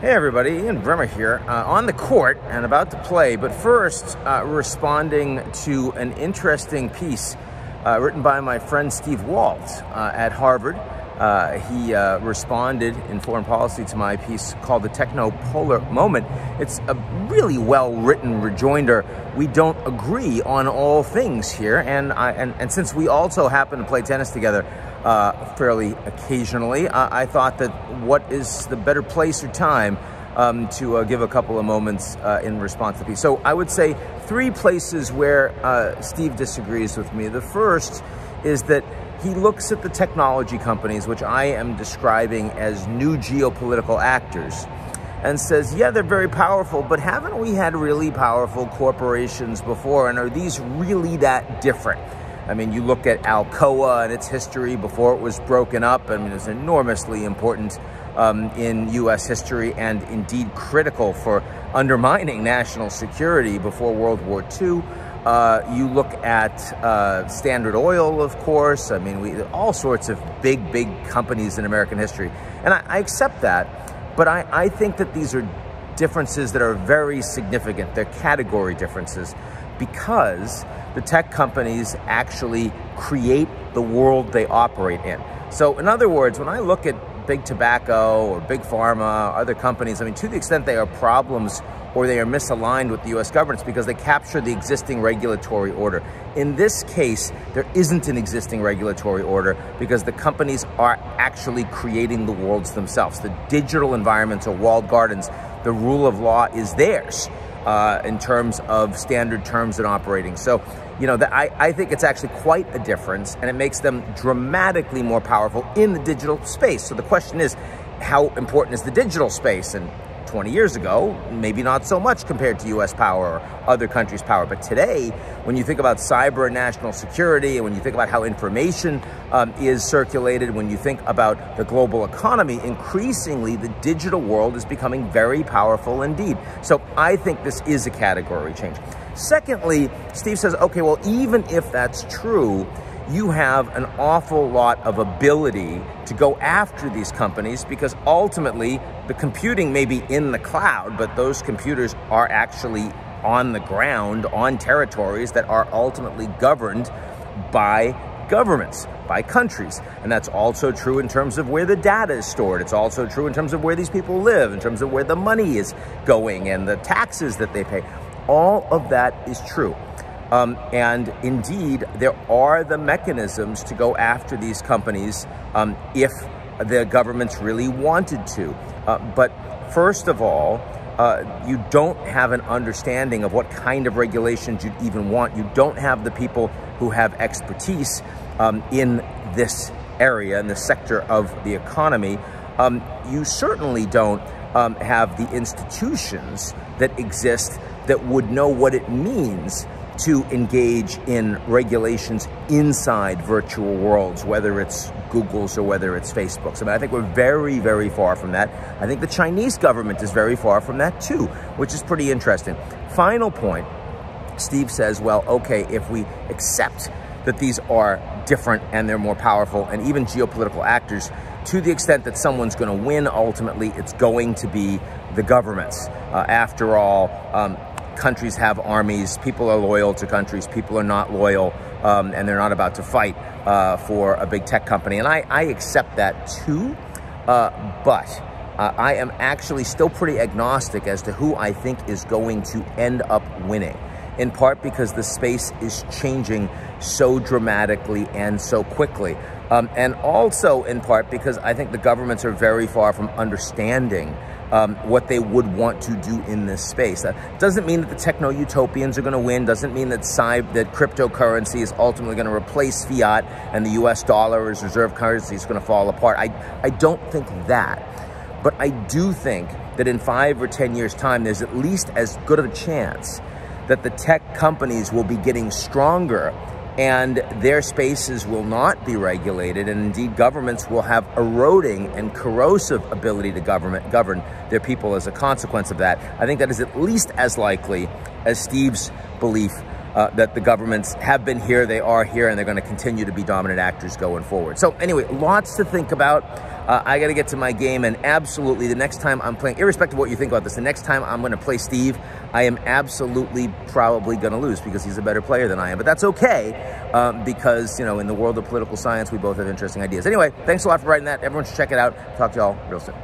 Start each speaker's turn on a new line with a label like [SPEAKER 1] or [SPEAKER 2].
[SPEAKER 1] Hey everybody, Ian Bremmer here, on the court and about to play, but first responding to an interesting piece written by my friend Steve Walt at Harvard. He responded in foreign policy to my piece called The Techno-Polar Moment. It's a really well-written rejoinder. We don't agree on all things here, and since we also happen to play tennis together fairly occasionally, I thought that what is the better place or time to give a couple of moments in response to the piece. So I would say three places where Steve disagrees with me. The first is that he looks at the technology companies, which I am describing as new geopolitical actors, and says, yeah, they're very powerful, but haven't we had really powerful corporations before? And are these really that different? I mean, you look at Alcoa and its history before it was broken up. I mean, it's enormously important in U.S. history and indeed critical for undermining national security before World War II. You look at Standard Oil, of course. I mean, all sorts of big companies in American history. And I accept that, but I think that these are differences that are very significant. They're category differences because the tech companies actually create the world they operate in. So in other words, when I look at big tobacco or big pharma, other companies, I mean, to the extent they are problems or they are misaligned with the U.S. government, it's because they capture the existing regulatory order. In this case, there isn't an existing regulatory order because the companies are actually creating the worlds themselves. The digital environments are walled gardens. The rule of law is theirs in terms of standard terms and operating. So, you know, I think it's actually quite a difference, and it makes them dramatically more powerful in the digital space. So the question is, how important is the digital space? And 20 years ago, maybe not so much compared to U.S. power or other countries' power. But today, when you think about cyber and national security, and when you think about how information is circulated, when you think about the global economy, increasingly the digital world is becoming very powerful indeed. So I think this is a category change. Secondly, Steve says, okay, well, even if that's true, you have an awful lot of ability to go after these companies because ultimately the computing may be in the cloud, but those computers are actually on the ground, on territories that are ultimately governed by governments, by countries. And that's also true in terms of where the data is stored. It's also true in terms of where these people live, in terms of where the money is going and the taxes that they pay. All of that is true. And indeed, there are the mechanisms to go after these companies if the governments really wanted to. But first of all, you don't have an understanding of what kind of regulations you'd even want. You don't have the people who have expertise in this area, in the sector of the economy. You certainly don't have the institutions that exist that would know what it means to engage in regulations inside virtual worlds, whether it's Google's or whether it's Facebook's. I mean, I think we're very far from that. I think the Chinese government is very far from that too, which is pretty interesting. Final point, Steve says, well, okay, if we accept that these are different and they're more powerful and even geopolitical actors, to the extent that someone's going to win, ultimately, it's going to be the governments. After all, countries have armies, people are loyal to countries, people are not loyal, and they're not about to fight for a big tech company. And I accept that too, but I am actually still pretty agnostic as to who I think is going to end up winning, in part because the space is changing so dramatically and so quickly. And also in part because I think the governments are very far from understanding what they would want to do in this space. That doesn't mean that the techno-utopians are going to win, doesn't mean that cryptocurrency is ultimately going to replace fiat and the US dollar as reserve currency is going to fall apart. I don't think that. But I do think that in 5 or 10 years' time, there's at least as good of a chance that the tech companies will be getting stronger and their spaces will not be regulated, and indeed governments will have eroding and corrosive ability to govern their people as a consequence of that. I think that is at least as likely as Steve's belief that the governments have been here, they are here, and they're going to continue to be dominant actors going forward. So anyway, lots to think about. I got to get to my game, and absolutely the next time I'm playing, irrespective of what you think about this, the next time I'm going to play Steve, I am absolutely probably going to lose because he's a better player than I am. But that's okay because, you know, in the world of political science, we both have interesting ideas. Anyway, thanks a lot for writing that. Everyone should check it out. Talk to y'all real soon.